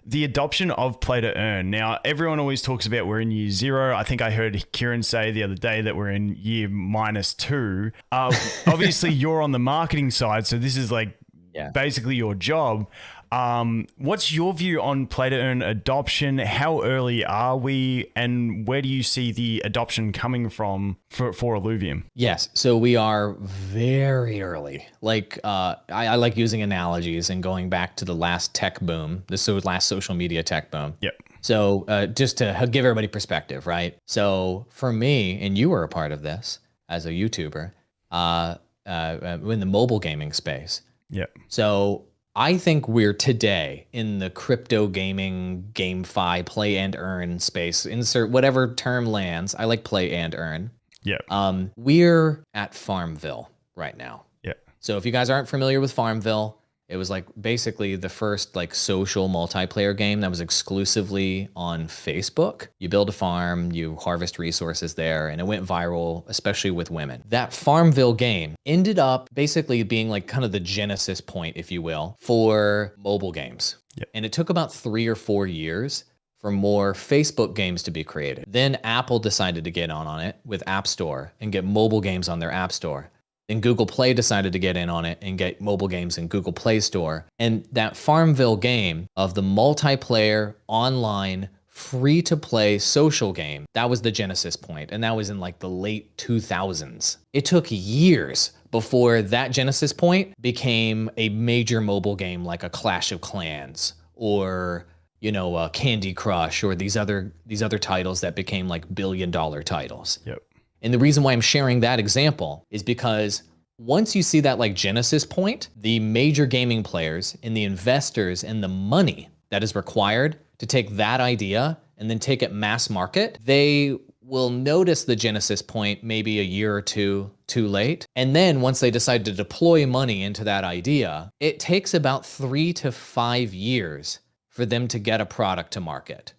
the adoption of play to earn. Now, everyone always talks about we're in year 0. I think I heard Kieran say the other day that we're in year -2. Obviously, you're on the marketing side, so this is like basically your job. What's your view on play to earn adoption? How early are we, and where do you see the adoption coming from for Illuvium? Yes, so we are very early. Like I like using analogies and going back to the last tech boom, the last social media tech boom. Yep. So just to give everybody perspective, right? So for me, and you were a part of this as a YouTuber, in the mobile gaming space. Yep. So I think we're today in the crypto gaming, GameFi, play and earn space. Insert whatever term lands. I like play and earn. Yeah. We're at Farmville right now. Yeah. So if you guys aren't familiar with Farmville, it was like basically the first like social multiplayer game that was exclusively on Facebook. You build a farm, you harvest resources there, and it went viral, especially with women. That Farmville game ended up basically being like kind of the genesis point, if you will, for mobile games. Yep. And it took about 3 or 4 years for more Facebook games to be created. Then Apple decided to get on it with App Store and get mobile games on their App Store. Then Google Play decided to get in on it and get mobile games in Google Play Store. And that Farmville game of the multiplayer, online, free-to-play social game, that was the genesis point. And that was in like the late 2000s. It took years before that genesis point became a major mobile game like a Clash of Clans or Candy Crush or these other titles that became like billion-dollar titles. Yep. And the reason why I'm sharing that example is because once you see that like genesis point, the major gaming players and the investors and the money that is required to take that idea and then take it mass market, they will notice the genesis point maybe a year or two too late. And then once they decide to deploy money into that idea, it takes about 3 to 5 years for them to get a product to market.